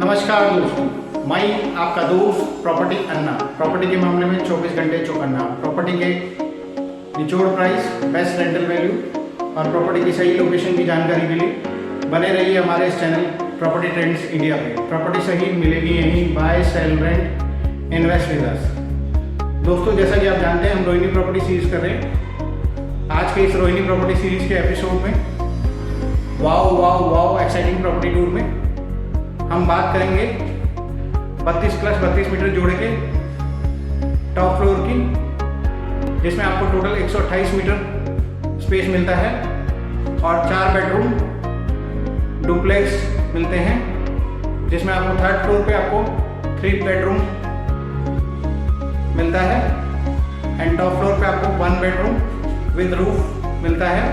नमस्कार दोस्तों, मैं आपका दोस्त प्रॉपर्टी अन्ना। प्रॉपर्टी के मामले में 24 घंटे चौकन्ना। प्रॉपर्टी के निचोड़ प्राइस, बेस्ट रेंटल वैल्यू और प्रॉपर्टी की सही लोकेशन की जानकारी के लिए बने रहिए हमारे इस चैनल प्रॉपर्टी ट्रेंड्स इंडिया पे। प्रॉपर्टी सही मिलेगी यहीं, buy sell rent invest with us. दोस्तों, जैसा कि आप जानते हैं हम रोहिणी प्रॉपर्टी सीरीज कर रहे हैं। आज के इस रोहिणी प्रॉपर्टी सीरीज के एपिसोड में वाओ एक्साइटिंग प्रॉपर्टी टूर में हम बात करेंगे 32+32 मीटर जोड़े के टॉप फ्लोर की, जिसमें आपको टोटल 128 मीटर स्पेस मिलता है और 4 बेडरूम डुप्लेक्स मिलते हैं, जिसमें आपको थर्ड फ्लोर पे आपको 3 बेडरूम मिलता है एंड टॉप फ्लोर पे आपको 1 बेडरूम विद रूफ मिलता है।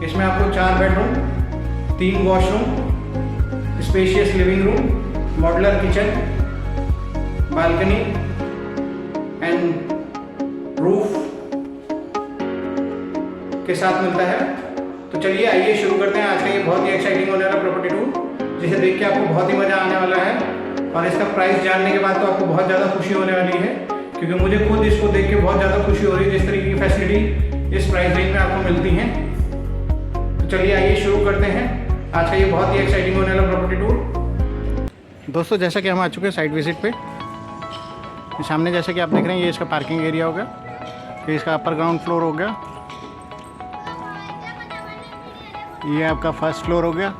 इसमें आपको 4 bedroom, 3 washroom, spacious living room, modular kitchen, balcony and roof के साथ मिलता है। तो चलिए आइए शुरू करते हैं आज का ये बहुत ही एक्साइटिंग होने वाला प्रॉपर्टी टूर, जिसे देख के आपको बहुत ही मज़ा आने वाला है और इसका प्राइस जानने के बाद तो आपको बहुत ज़्यादा खुशी होने वाली है, क्योंकि मुझे खुद इसको देख के बहुत ज़्यादा खुशी हो रही है जिस तरीके की फैसिलिटी इस प्राइस रेंज में आपको मिलती हैं। तो चलिए आइए शुरू करते हैं आज का ये बहुत ही एक्साइटिंग होने वाला प्रॉपर्टी टूर। दोस्तों, जैसा कि हम आ चुके हैं साइट विजिट पे, सामने जैसा कि आप देख रहे हैं ये इसका पार्किंग एरिया हो गया, ये इसका अपर ग्राउंड फ्लोर हो गया, ये आपका फर्स्ट फ्लोर हो गया,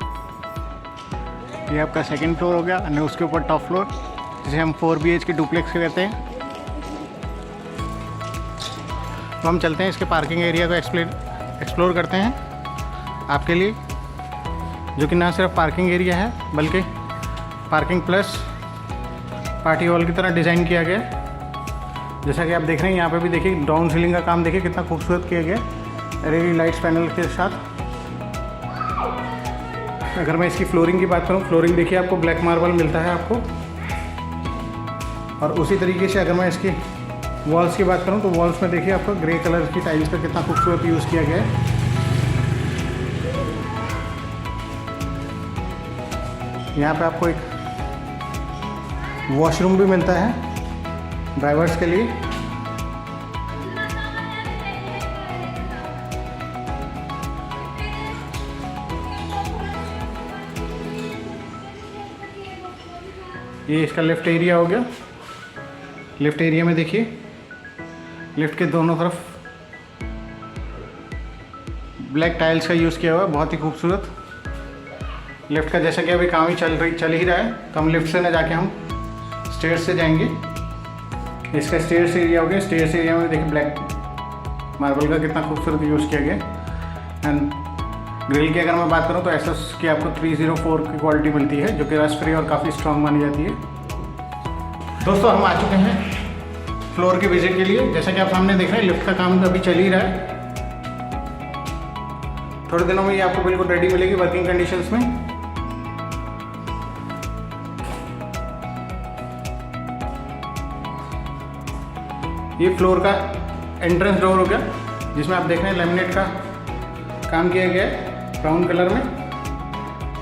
ये आपका सेकंड फ्लोर हो गया और उसके ऊपर टॉप फ्लोर, जिसे हम 4 BHK डुप्लेक्स कहते हैं। तो हम चलते हैं इसके पार्किंग एरिया को एक्सप्लोर करते हैं आपके लिए, जो कि ना सिर्फ पार्किंग एरिया है बल्कि पार्किंग प्लस पार्टी हॉल की तरह डिज़ाइन किया गया है। जैसा कि आप देख रहे हैं यहाँ पे भी देखिए डाउन सीलिंग का काम देखिए कितना खूबसूरत किया गया LED लाइट्स पैनल के साथ। अगर मैं इसकी फ्लोरिंग की बात करूँ, फ्लोरिंग देखिए आपको ब्लैक मार्बल मिलता है आपको, और उसी तरीके से अगर मैं इसकी वॉल्स की बात करूँ तो वॉल्स में देखिए आपको ग्रे कलर की टाइल्स का कितना खूबसूरत यूज़ किया गया है। यहाँ पे आपको एक वॉशरूम भी मिलता है ड्राइवर्स के लिए। ये इसका लिफ्ट एरिया हो गया। लिफ्ट एरिया में देखिए लिफ्ट के दोनों तरफ ब्लैक टाइल्स का यूज़ किया हुआ है, बहुत ही खूबसूरत। लिफ्ट का जैसा कि अभी काम ही चल ही रहा है, तो हम लिफ्ट से न जाके हम स्टेयर्स से जाएंगे। इसका स्टेयर्स एरिया हो गया। स्टेयर्स एरिया में देखिए ब्लैक मार्बल का कितना खूबसूरत यूज़ किया गया। एंड ग्रिल की अगर मैं बात करूँ तो एसएस की आपको 304 की क्वालिटी मिलती है, जो कि रस्ट फ्री और काफ़ी स्ट्रॉन्ग मानी जाती है। दोस्तों, हम आ चुके हैं फ्लोर के विजिट के लिए। जैसा कि आप सामने देख रहे हैं लिफ्ट का काम तो अभी चल ही रहा है, थोड़े दिनों में ये आपको बिल्कुल रेडी मिलेगी वर्किंग कंडीशंस में। ये फ्लोर का एंट्रेंस डोर हो गया, जिसमें आप देख रहे हैं लेमिनेट का काम किया गया है ब्राउन कलर में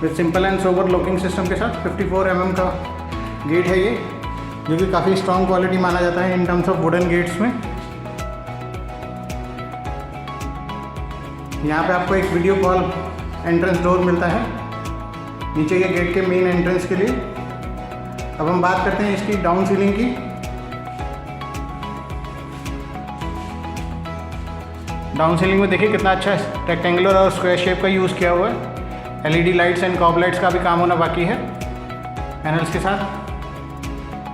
with simple and sober locking system के साथ। 54 mm का गेट है ये, जो कि काफ़ी स्ट्रॉन्ग क्वालिटी माना जाता है in terms of wooden gates में। यहाँ पे आपको एक वीडियो कॉल एंट्रेंस डोर मिलता है नीचे के गेट के मेन एंट्रेंस के लिए। अब हम बात करते हैं इसकी डाउन सीलिंग की। डाउन सीलिंग में देखिए कितना अच्छा रेक्टेंगुलर और स्क्वायर शेप का यूज़ किया हुआ है। LED lights and cob lights का भी काम होना बाकी है पैनल्स के साथ।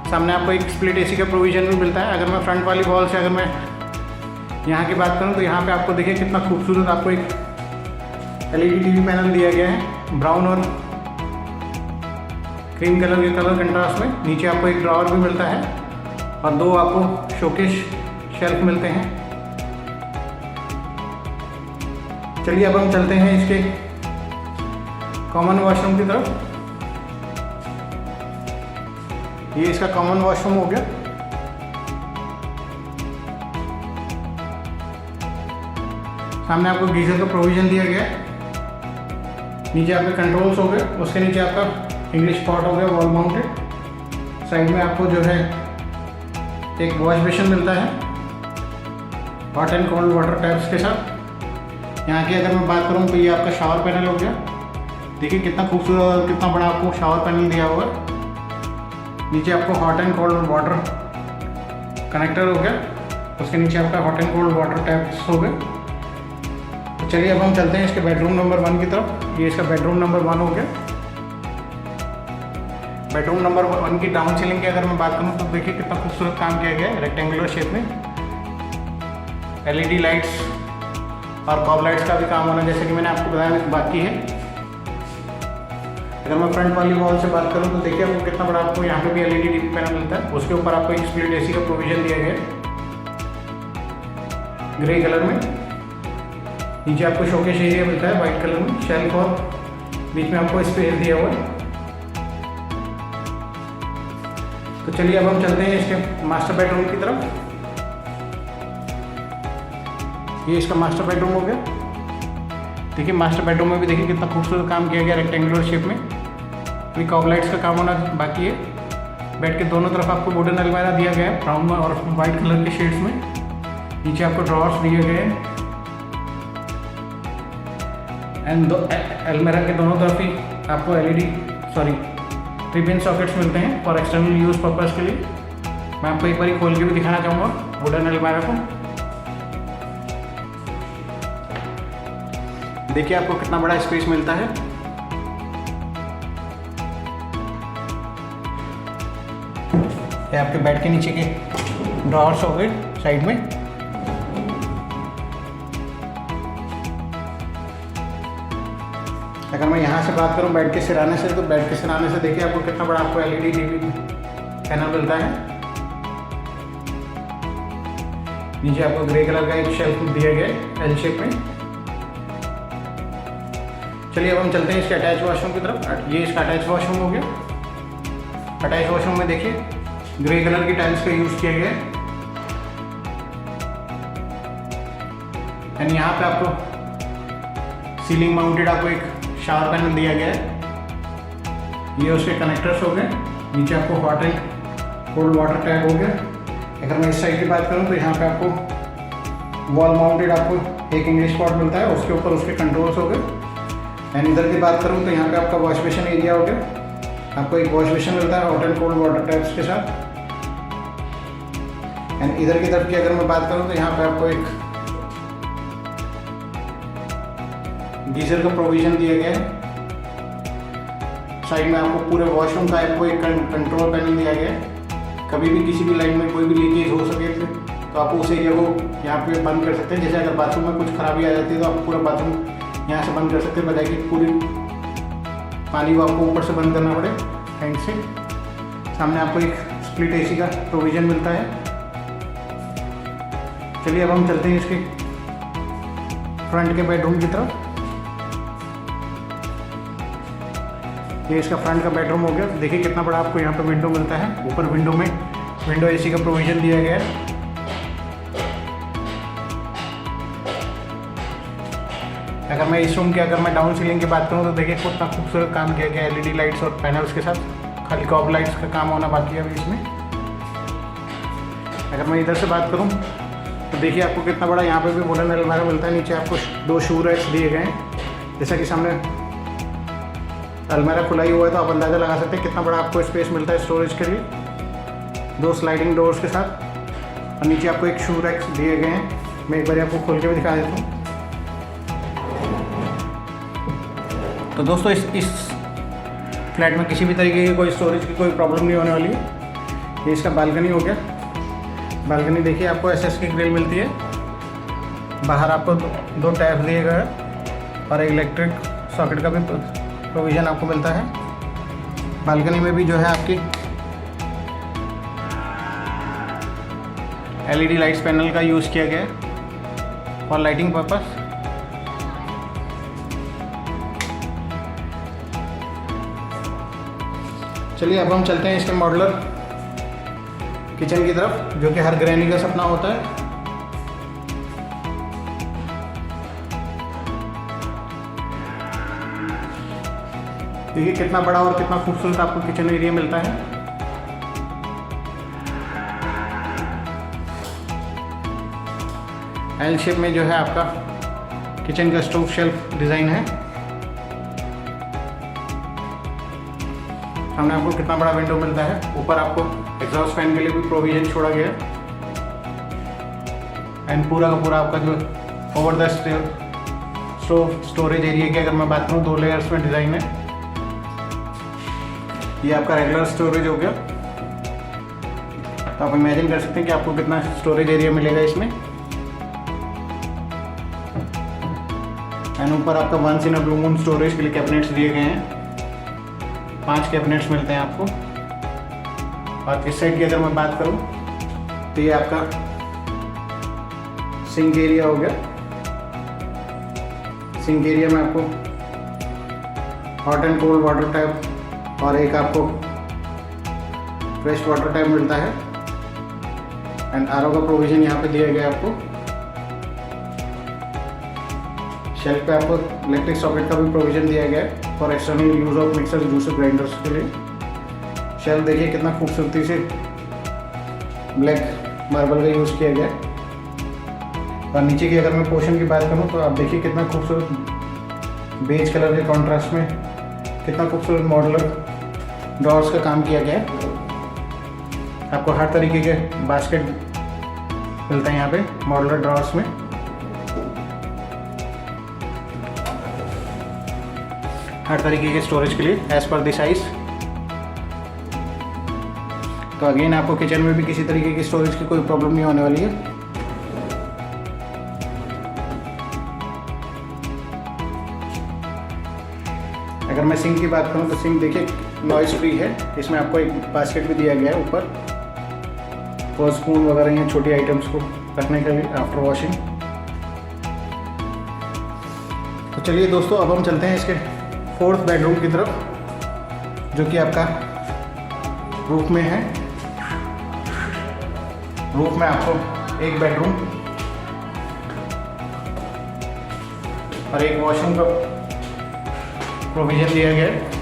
सामने आपको एक स्प्लिट AC का प्रोविज़न भी मिलता है। अगर मैं फ्रंट वाली वॉल से अगर मैं यहाँ की बात करूँ तो यहाँ पे आपको देखिए कितना खूबसूरत आपको एक LED TV पैनल दिया गया है ब्राउन और क्रीम कलर के कलर कंट्रास्ट में। नीचे आपको एक ड्रॉअर भी मिलता है और 2 आपको शोकेस शेल्फ मिलते हैं। चलिए अब हम चलते हैं इसके कॉमन वॉशरूम की तरफ। ये इसका कॉमन वॉशरूम हो गया। सामने आपको गीजर का प्रोविज़न दिया गया है। नीचे आपके कंट्रोल्स हो गए, उसके नीचे आपका इंग्लिश पॉट हो गया वॉल माउंटेड। साइड में आपको जो है एक वॉश बेसिन मिलता है hot and cold water taps के साथ। यहाँ की अगर मैं बात करूँ तो ये आपका शावर पैनल हो गया। देखिए कितना खूबसूरत और कितना बड़ा आपको शावर पैनल दिया हुआ है। नीचे आपको hot and cold water connector हो गया, उसके नीचे आपका hot and cold water taps हो गए। तो चलिए अब हम चलते हैं इसके बेडरूम नंबर 1 की तरफ। ये इसका बेडरूम नंबर 1 हो गया। बेडरूम नंबर 1 की डाउन सीलिंग की अगर मैं बात करूँ तो देखिए कितना खूबसूरत काम किया गया है रेक्टेंगुलर शेप में। LED लाइट्स और कॉब लाइट्स का भी काम होना जैसे कि मैंने आपको बताया बाकी है। अगर मैं फ्रंट वाली वॉल से बात करूँ तो देखिए आपको कितना बड़ा आपको यहाँ पे भी LED डीपी पैनल मिलता है। उसके ऊपर आपको एक स्प्लिट AC का प्रोविजन दिया गया है ग्रे कलर में। नीचे आपको शोकेस एरिया मिलता है वाइट कलर में, शेल्फ और बीच में आपको स्पेस दिया हुआ है। तो चलिए अब हम चलते हैं इसके मास्टर बेडरूम की तरफ। ये इसका मास्टर बेडरूम हो गया। देखिए मास्टर बेडरूम में भी देखिए कितना खूबसूरत काम किया गया रेक्टेंगुलर शेप में। अभी कॉब लाइट्स का काम होना बाकी है। बेड के दोनों तरफ आपको वुडन अलमारा दिया गया है ब्राउन और वाइट कलर के शेड्स में। नीचे आपको ड्रॉर्स दिए गए हैं एंड अलमारा के दोनों तरफ ही आपको LED 3 पिन सॉकेट्स मिलते हैं फॉर एक्सटर्नल यूज पर्पज़ के लिए। मैं आपको एक बार खोल के भी दिखाना चाहूँगा वुडन अलमारा को। देखिए आपको कितना बड़ा स्पेस मिलता है। ये आपके बेड के नीचे के ड्रॉर्स हो गए साइड में। अगर मैं यहाँ से बात करूँ बेड के सिराने से, तो बेड के सिराने से देखिए आपको कितना बड़ा आपको LED डीपी पैनल मिलता है। नीचे आपको ग्रे कलर का एक शेल्फ दिया गया है L शेप में। चलिए अब हम चलते हैं इसके अटैच वॉशरूम की तरफ। ये इसका अटैच वॉशरूम हो गया। अटैच वॉशरूम में देखिए ग्रे कलर की टाइल्स का यूज़ किया गया है एंड यहाँ पे आपको सीलिंग माउंटेड आपको एक शावर पैनल दिया गया है। ये उसके कनेक्टर्स हो गए। नीचे आपको hot and cold water tap हो गया। अगर मैं इस साइड की बात करूँ तो यहाँ पे आपको वॉल माउंटेड आपको एक इंग्लिश पॉट मिलता है, उसके ऊपर उसके कंट्रोल्स हो गए। एंड इधर की बात करूँ तो यहाँ पे आपका वॉश बेसिन एरिया हो गया। आपको एक वॉश बेसिन मिलता है hot and cold water taps के साथ। एंड इधर की तरफ की अगर मैं बात करूँ तो यहाँ पे आपको एक गीजर का प्रोविजन दिया गया है। साइड में आपको पूरे वॉशरूम का आपको एक कंट्रोल पैनल दिया गया है। कभी भी किसी भी लाइन में कोई भी लीकेज हो सके तो आप उस एरिया को यहाँ पे बंद कर सकते हैं। जैसे अगर बाथरूम में कुछ खराबी आ जाती है तो आप पूरा बाथरूम यहाँ से बंद कर सकते हैं, बजाय कि पूरी पानी को आपको ऊपर से बंद करना पड़े टैंक से। सामने आपको एक स्प्लिट AC का प्रोविज़न मिलता है। चलिए अब हम चलते हैं इसके फ्रंट के बेडरूम की तरफ। ये इसका फ्रंट का बेडरूम हो गया। देखिए कितना बड़ा आपको यहाँ पे विंडो मिलता है। ऊपर विंडो में विंडो AC का प्रोविज़न दिया गया है। अगर मैं इस रूम की अगर मैं डाउन सीलिंग की बात करूँ तो देखिए कितना खूबसूरत काम किया गया LED लाइट्स और पैनल्स के साथ। खाली कॉब लाइट्स का काम होना बाकी है अभी इसमें। अगर मैं इधर से बात करूँ तो देखिए आपको कितना बड़ा यहाँ पे भी वुडन अलमारा मिलता है। नीचे आपको 2 शू रैक्स दिए गए हैं। जैसा कि सामने अलमारा खुला ही हुआ है तो आप अंदाज़ा लगा सकते हैं कितना बड़ा आपको स्पेस मिलता है स्टोरेज के लिए। 2 स्लाइडिंग डोर्स के साथ और नीचे आपको एक शू रैक्स दिए गए हैं। मैं एक बार आपको खोल के भी दिखा देता हूँ। तो दोस्तों इस फ्लैट में किसी भी तरीके की कोई स्टोरेज की कोई प्रॉब्लम नहीं होने वाली है। ये इसका बालकनी हो गया। बालकनी देखिए आपको SS की ग्रिल मिलती है। बाहर आपको 2 टैप दिए गए हैं और एक इलेक्ट्रिक सॉकेट का भी प्रोविज़न आपको मिलता है। बालकनी में भी जो है आपकी LED लाइट्स पैनल का यूज़ किया गया है फॉर लाइटिंग पर्पस। चलिए अब हम चलते हैं इसके मॉड्यूलर किचन की तरफ, जो कि हर गृहिणी का सपना होता है। देखिए कितना बड़ा और कितना खूबसूरत आपको किचन एरिया मिलता है। एल शेप में जो है आपका किचन का स्टोव शेल्फ डिज़ाइन है। सामने आपको कितना बड़ा विंडो मिलता है। ऊपर आपको एग्जॉस्ट फैन के लिए भी प्रोविजन छोड़ा गया है। एंड पूरा का पूरा आपका जो over the stove storage area की अगर मैं बात करूँ 2 लेयर्स में डिज़ाइन है। ये आपका रेगुलर स्टोरेज हो गया। तो आप इमेजिन कर सकते हैं कि आपको कितना स्टोरेज एरिया मिलेगा इसमें। एंड ऊपर आपका 1 इन अ ब्लू मून स्टोरेज के लिए कैबिनेट्स दिए गए हैं। 5 कैबिनेट्स मिलते हैं आपको। और इस साइड की अगर मैं बात करूं तो ये आपका सिंक एरिया हो गया। सिंक एरिया में आपको hot and cold water tap और एक आपको फ्रेश वाटर टैप मिलता है। एंड आरओ का प्रोविजन यहाँ पे दिया गया है आपको। शेल्फ पे आपको इलेक्ट्रिक सॉकेट का भी प्रोविजन दिया गया है for external use of mixer juicer grinders के लिए। शेल्फ देखिए कितना खूबसूरती से ब्लैक मार्बल का यूज़ किया गया है। और नीचे की अगर मैं पोर्शन की बात करूँ तो आप देखिए कितना खूबसूरत बेज कलर के कॉन्ट्रास्ट में कितना खूबसूरत मॉडुलर ड्रॉर्स का काम किया गया है। आपको हर तरीके के बास्केट मिलते हैं यहाँ पे मॉडुलर ड्रॉर्स में। हर तरीके के स्टोरेज के लिए एज पर द साइज। तो अगेन आपको किचन में भी किसी तरीके की स्टोरेज की कोई प्रॉब्लम नहीं होने वाली है। अगर मैं सिंक की बात करूं तो सिंक देखिए नॉइस फ्री है। इसमें आपको एक बास्केट भी दिया गया है ऊपर फॉर स्पून वगैरह या छोटी आइटम्स को रखने के लिए आफ्टर वॉशिंग। तो चलिए दोस्तों अब हम चलते हैं इसके 4th बेडरूम की तरफ, जो कि आपका रूफ में है। रूफ में आपको एक बेडरूम और एक वॉशरूम का प्रोविजन दिया गया है।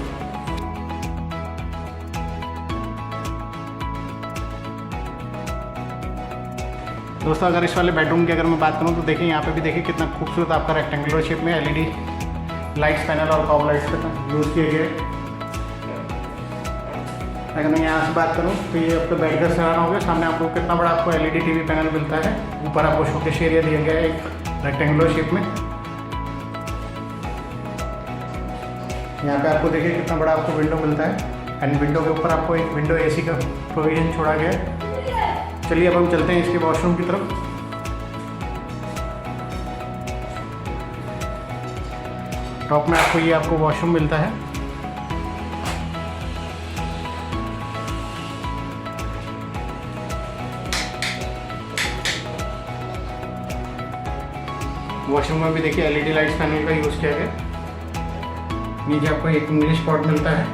दोस्तों अगर इस वाले बेडरूम की अगर मैं बात करूं तो देखिए यहाँ पे भी देखिए कितना खूबसूरत आपका रेक्टेंगुलर शेप में एलईडी लाइट्स पैनल और कॉब लाइट्स का यूज़ किए गए। अगर मैं यहाँ से बात करूँ तो ये आपका बेड का सिराना हो गया। सामने आपको कितना बड़ा आपको एलईडी टीवी पैनल मिलता है। ऊपर आपको शोकेस एरिया दिया गया है एक रेक्टेंगुलर शेप में। यहाँ पे आपको देखिए कितना बड़ा आपको विंडो मिलता है। एंड विंडो के ऊपर आपको एक विंडो एसी का प्रोविजन छोड़ा गया है। चलिए अब हम चलते हैं इसके वॉशरूम की तरफ। टॉप में आपको ये आपको वॉशरूम मिलता है। वॉशरूम में भी देखिए एलईडी लाइट्स पैनल का यूज़ किया गया। नीचे आपको एक इंग्लिश पॉट मिलता है।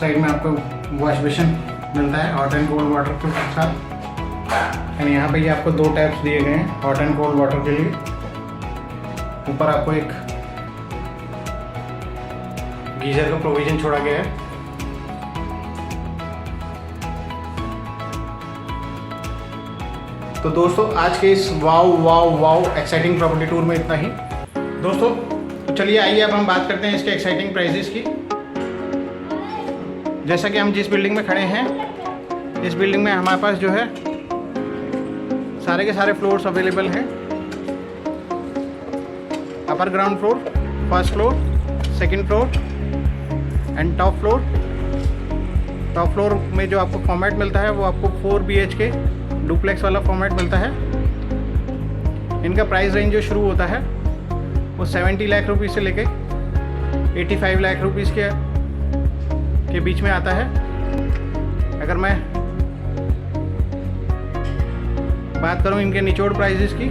साइड में आपको वॉश बेसिन मिलता है हॉट एंड कोल्ड वाटर के साथ। एंड यहाँ पे ये आपको 2 टैप्स दिए गए हैं हॉट एंड कोल्ड वाटर के लिए। ऊपर आपको एक गीजर का प्रोविजन छोड़ा गया है। तो दोस्तों आज के इस वाव एक्साइटिंग प्रॉपर्टी टूर में इतना ही। दोस्तों तो चलिए आइए अब हम बात करते हैं इसके एक्साइटिंग प्राइजेस की। जैसा कि हम जिस बिल्डिंग में खड़े हैं, इस बिल्डिंग में हमारे पास जो है सारे के सारे फ्लोर्स अवेलेबल हैं। Upper ground floor, first floor, second floor and top floor. Top floor में जो आपको फॉर्मेट मिलता है वो आपको 4 BHK डुप्लेक्स वाला फॉर्मेट मिलता है। इनका प्राइस रेंज जो शुरू होता है वो 70 लाख रुपीज़ से लेके 85 लाख रुपीज़ के बीच में आता है। अगर मैं बात करूं इनके निचोड़ प्राइजेस की,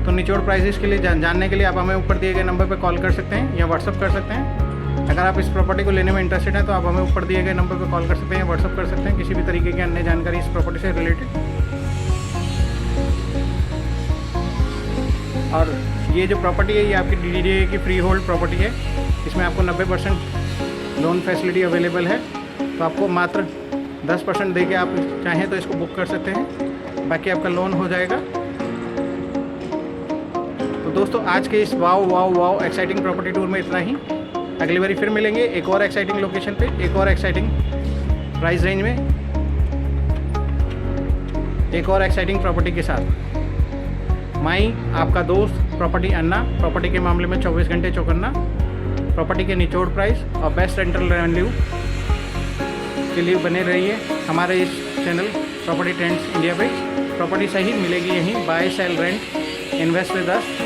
तो निचोड़ प्राइजेस के लिए जानने के लिए आप हमें ऊपर दिए गए नंबर पर कॉल कर सकते हैं या व्हाट्सअप कर सकते हैं। अगर आप इस प्रॉपर्टी को लेने में इंटरेस्टेड हैं तो आप हमें ऊपर दिए गए नंबर पर कॉल कर सकते हैं, व्हाट्सअप कर सकते हैं किसी भी तरीके की अन्य जानकारी इस प्रॉपर्टी से रिलेटेड। और ये जो प्रॉपर्टी है ये आपकी DDDA की फ्री होल्ड प्रॉपर्टी है। इसमें आपको 90% लोन फैसिलिटी अवेलेबल है, तो आपको मात्र 10% दे के आप चाहें तो इसको बुक कर सकते हैं, बाकी आपका लोन हो जाएगा। तो दोस्तों आज के इस वाओ एक्साइटिंग प्रॉपर्टी टूर में इतना ही। अगली बारी फिर मिलेंगे एक और एक्साइटिंग लोकेशन पे, एक और एक्साइटिंग प्राइस रेंज में, एक और एक्साइटिंग प्रॉपर्टी के साथ। माई आपका दोस्त प्रॉपर्टी अन्ना, प्रॉपर्टी के मामले में 24 घंटे चौकन्ना, प्रॉपर्टी के निचोड़ प्राइस और बेस्ट रेंटल वैल्यू के लिए बने रहिए हमारे इस चैनल प्रॉपर्टी ट्रेंड्स इंडिया पे। प्रॉपर्टी सही मिलेगी यहीं, buy sell rent invest with us.